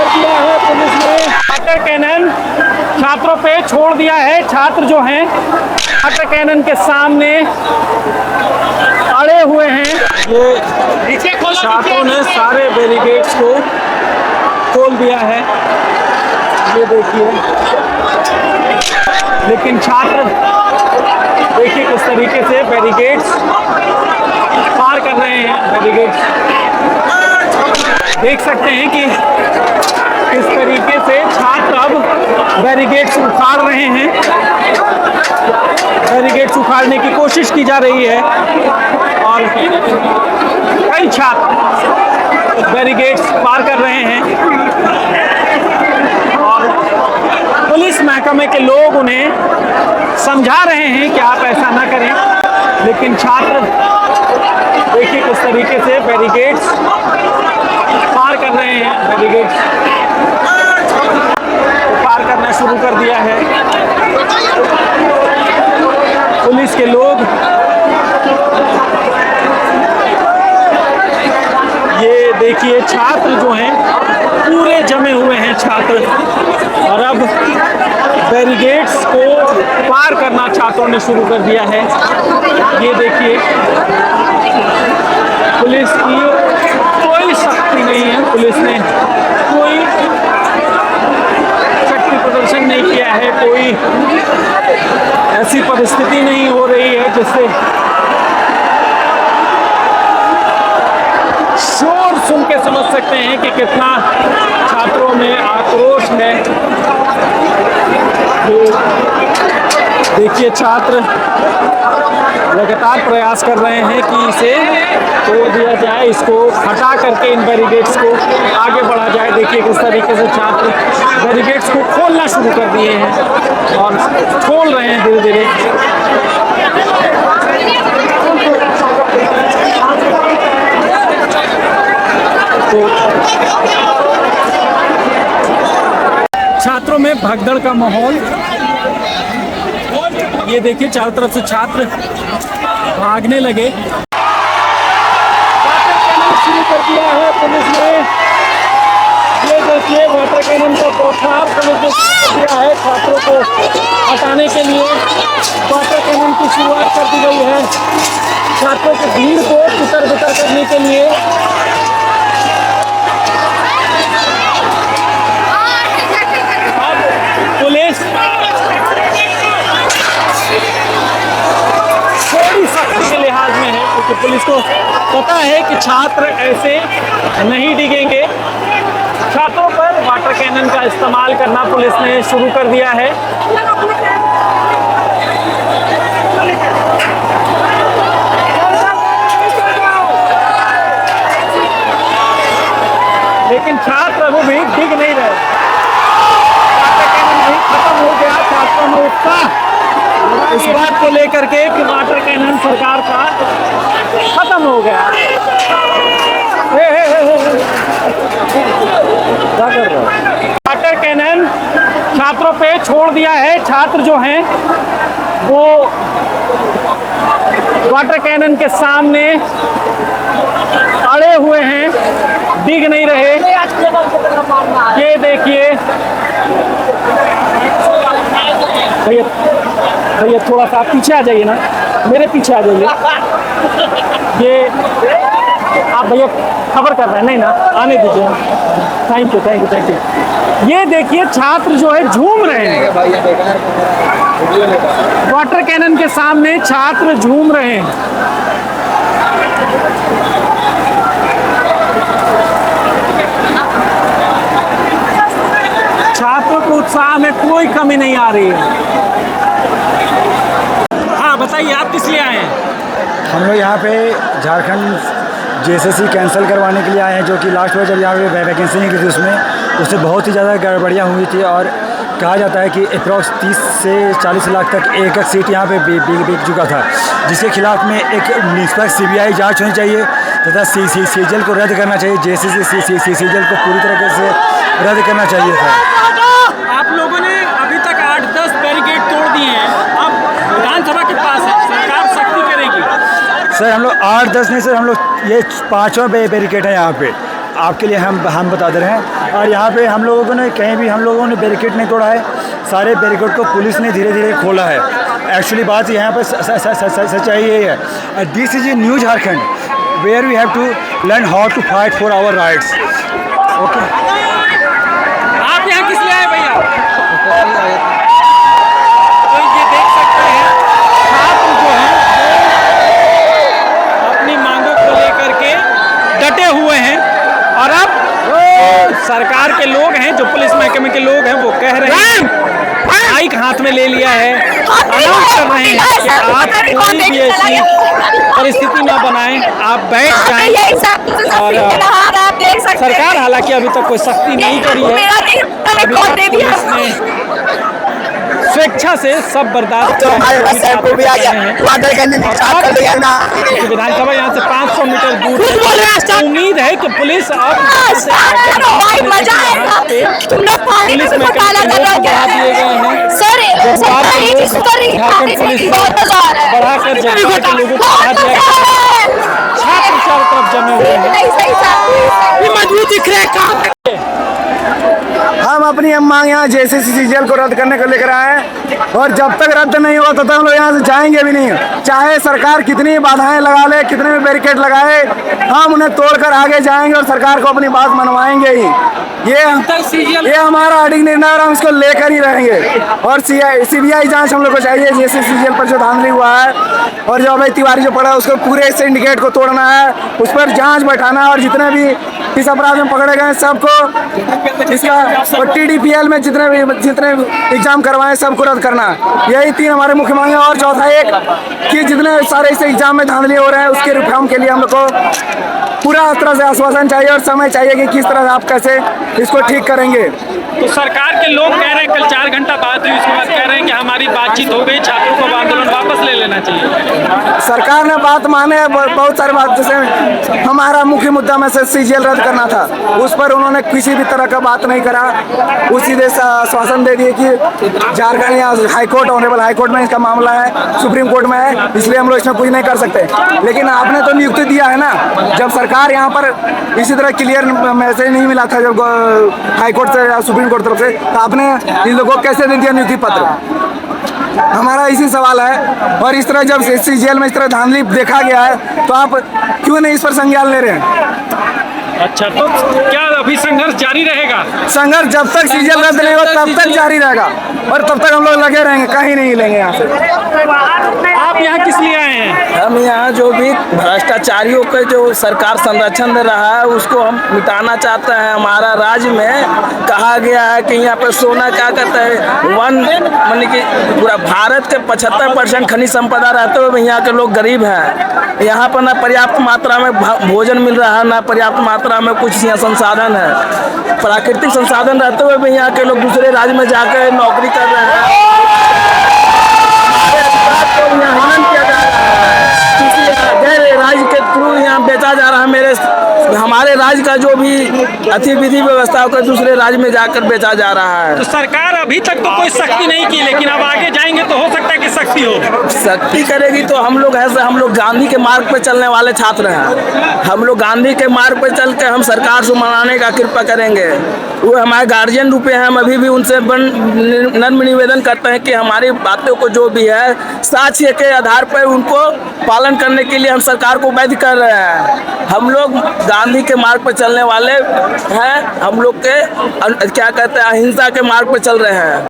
कर दिया है पुलिस ने। वाटर कैनन छात्रों पे छोड़ दिया है। छात्र जो हैं वाटर कैनन के सामने अड़े हुए हैं। ये छात्रों ने सारे बैरिकेड्स को खोल दिया है, ये देखिए। लेकिन छात्र देखिए किस तरीके से बैरिकेड्स पार कर रहे हैं। बैरिकेड्स देख सकते हैं कि किस तरीके से छात्र अब बैरिकेड्स उखाड़ रहे हैं। बैरिकेड्स उखाड़ने की कोशिश की जा रही है और कई छात्र बैरिकेड्स पार कर रहे हैं और पुलिस महकमे के लोग उन्हें समझा रहे हैं कि आप ऐसा ना करें। लेकिन छात्र देखिए किस तरीके से बैरिकेड्स पार कर रहे हैं। बैरिकेड्स पार करना शुरू कर दिया है पुलिस के लोग। ये देखिए छात्र जो हैं पूरे जमे हुए हैं छात्र, और अब बैरिकेड्स को पार करना छात्रों ने शुरू कर दिया है। ये देखिए पुलिस की कोई सख्ती नहीं है, पुलिस ने कोई शक्ति प्रदर्शन नहीं किया है, कोई ऐसी परिस्थिति नहीं हो रही है जिससे शोर सुन के समझ सकते हैं कि कितना छात्रों में आक्रोश है। देखिए छात्र लगातार प्रयास कर रहे हैं कि इसे तोड़ दिया जाए, इसको हटा करके इन बैरिकेड्स को आगे बढ़ा जाए। देखिए किस तरीके से छात्र बैरिकेड्स को खोलना शुरू कर दिए हैं और खोल रहे हैं धीरे धीरे। तो छात्रों में भगदड़ का माहौल, ये देखिए चारों तरफ से छात्र भागने लगे। वाटर कैनन शुरू कर दिया है पुलिस ने। ये देखिए वाटर कैनन का बौछार पुलिस ने शुरू कर दिया है छात्रों को हटाने के लिए। वाटर कैनन की शुरुआत कर दी गई है छात्रों की भीड़ को तितर-बितर करने के लिए। पुलिस थोड़ी सख्ती के लिहाज में है क्योंकि पुलिस को पता है कि छात्र ऐसे नहीं डिगेंगे। छात्रों पर वाटर कैनन का इस्तेमाल करना पुलिस ने शुरू कर दिया है। लेकिन छात्र अभी भी डिग नहीं रहे। वाटर कैनन भी खत्म हो गया। छात्रों में उत्साह इस बात को लेकर के कि वाटर कैनन सरकार का खत्म हो गया। क्या कर रहा है? वाटर कैनन छात्रों पे छोड़ दिया है। छात्र जो हैं वो वाटर कैनन के सामने अड़े हुए हैं, डिग नहीं रहे। ये देखिए भैया थोड़ा सा पीछे आ जाइए ना, मेरे पीछे आ जाइए। ये आप भैया खबर कर रहे हैं नहीं ना, आने दीजिए। Thank you thank you thank you. ये देखिए छात्र जो है झूम रहे हैं वाटर कैनन के सामने, छात्र झूम रहे हैं। छात्रों के उत्साह में कोई कमी नहीं आ रही है। हाँ बताइए आप किस लिए आए हैं? हम लोग यहाँ पे झारखंड जेएसएससी कैंसिल करवाने के लिए आए हैं, जो कि लास्ट में जब यहाँ पे वैकेंसी निकली थी उससे बहुत ही ज़्यादा गड़बड़ियाँ हुई थी और कहा जाता है कि अप्रॉक्स 30 से 40 लाख तक एक सीट यहाँ पे बिक चुका था, जिसके खिलाफ में एक निष्पक्ष सीबीआई जांच होनी चाहिए तथा सीजीएल को रद्द करना चाहिए। जेएसएससी सीजीएल को पूरी तरीके से रद्द करना चाहिए था। आप लोगों ने अभी तक 8-10 बैरिकेड तोड़ दिए हैं, अब विधानसभा के पास है, सरकार सख्ती करेगी। सर हम लोग 8-10 नहीं सर, हम लोग ये 5वां बैरिकेड है यहाँ पे। आपके लिए हम बता दे रहे हैं। और यहाँ पे हम लोगों ने कहीं भी हम लोगों ने बैरिकेड नहीं तोड़ा है, सारे बैरिकेड को पुलिस ने धीरे धीरे खोला है। एक्चुअली बात यहाँ पर सच्चाई यही है। This is a new Jharkhand where we have to learn how to fight for our rights. Okay, आप यहाँ किस लिए आए भैया? तो ये देख सकते हैं छात्र जो हैं अपनी मांगों को लेकर के डटे हुए हैं। और अब सरकार के लोग हैं, जो पुलिस महकमे के लोग हैं, वो कह रहे हैं, माइक हाथ में ले लिया है, अनाउंस कर रहे हैं कि आप कोई भी ऐसी परिस्थिति ना बनाएं, आप बैठ जाएं। और सरकार हालांकि अभी तक कोई सख्ती नहीं करी है, अभी तक पुलिस ने स्वेच्छा से सब बर्दाश्त विधानसभा यहाँ से 500 मीटर दूर है। उम्मीद है कि पुलिस अब पुलिस में बढ़ा दिए गए हैं। झारखंड पुलिस बढ़ाकर जनता के लोगों को बढ़ा दिया गया। छात्र चारों तरफ जमे हुए हैं। मजबूत दिख रहे। हम अपनी मांग यहाँ JCCCGL को रद्द करने को लेकर आए हैं, और जब तक रद्द नहीं हुआ तब तक हम लोग यहाँ से जाएंगे भी नहीं। चाहे सरकार कितनी बाधाएं लगा ले, कितने भी बैरिकेड लगाए, हम उन्हें तोड़कर आगे जाएंगे और सरकार को अपनी बात मनवाएंगे ही। ये हमारा अडिग निर्णय और हम इसको लेकर ही रहेंगे। और CBI जांच हम लोग को चाहिए। JCCCGL पर जो धांधली हुआ है और जो अभय तिवारी जो पड़ा, उसको पूरे सिंडिकेट को तोड़ना है, उस पर जाँच बैठाना है, और जितने भी इस अपराध में पकड़े गए सबको इसका, और TDPL में जितने एग्जाम करवाए सबको रद्द करना। यही 3 हमारे मुख्य मांगे। और चौथा एक कि जितने सारे इस एग्जाम में धांधली हो रहे हैं उसके रिफॉर्म के लिए हम लोग को पूरा तरह से आश्वासन चाहिए और समय चाहिए कि किस तरह से आप कैसे इसको ठीक करेंगे। तो सरकार के लोग कह रहे हैं, कल 4 घंटा बात हुई, उसके बाद कह रहे हैं कि हमारी बातचीत हो गई, छात्रों को आंदोलन वापस ले लेना चाहिए। सरकार ने बात माने, बहुत सारी बात, जैसे हमारा मुख्य मुद्दा में से CGL रद्द करना था, उस पर उन्होंने किसी भी तरह का बात नहीं करा। वो सीधे आश्वासन दे दिए कि झारखंड या हाईकोर्ट, ऑनरेबल हाईकोर्ट में इसका मामला है, सुप्रीम कोर्ट में है, इसलिए हम लोग इसमें कुछ नहीं कर सकते। लेकिन आपने तो नियुक्ति दिया है ना। जब सरकार यहाँ पर इसी तरह क्लियर मैसेज नहीं मिला था जब हाईकोर्ट से या सुप्रीम कोर्ट तरफ से, तो आपने इन लोगों को कैसे दे दिया नियुक्ति पत्र? हमारा इसी सवाल है। और इस तरह जब CGL में इस तरह धांधली देखा गया है तो आप क्यों नहीं इस पर संज्ञान ले रहे हैं? अच्छा, तो क्या अभी संघर्ष जारी रहेगा? संघर्ष जब तक CGL रद्द नहीं होगा तब तक जारी रहेगा, और तब तक हम लोग लगे रहेंगे, कहीं नहीं लेंगे यहाँ से। आप यहाँ किस लिए आए हैं? हम यहाँ जो भी भ्रष्टाचारियों का जो सरकार संरक्षण दे रहा है उसको हम मिटाना चाहते हैं। हमारा राज्य में कहा गया है कि यहाँ पर सोना क्या कहता है, मानी कि पूरा भारत के 75% खनिज संपदा रहते हुए यहाँ के लोग गरीब हैं। यहाँ पर ना पर्याप्त मात्रा में भोजन मिल रहा है, ना पर्याप्त मात्रा में कुछ यहाँ संसाधन है। प्राकृतिक संसाधन रहते हुए भी यहाँ के लोग दूसरे राज्य में जाकर नौकरी कर रहे हैं। राज्य के थ्रू यहाँ बेचा जा रहा है। हमारे राज्य का जो भी अतिविधि व्यवस्था होकर दूसरे राज्य में जाकर बेचा जा रहा है। तो सरकार अभी तक तो कोई सख्ती नहीं की, लेकिन अब आगे जाएंगे तो हो सकता है कि सख्ती हो। सख्ती करेगी तो हम लोग ऐसे, हम लोग गांधी के मार्ग पर चलने वाले छात्र हैं। हम लोग गांधी के मार्ग पर चल के हम सरकार से मनाने का कृपा करेंगे। वो हमारे गार्जियन रूपे हैं, हम अभी भी उनसे नम्र निवेदन करते हैं कि हमारी बातों को जो भी है साक्ष्य के आधार पर उनको पालन करने के लिए हम सरकार को बाध्य कर रहे हैं। हम लोग गांधी के मार्ग पर चलने वाले हैं। हम लोग के क्या कहते हैं, अहिंसा के मार्ग पर चल रहे हैं।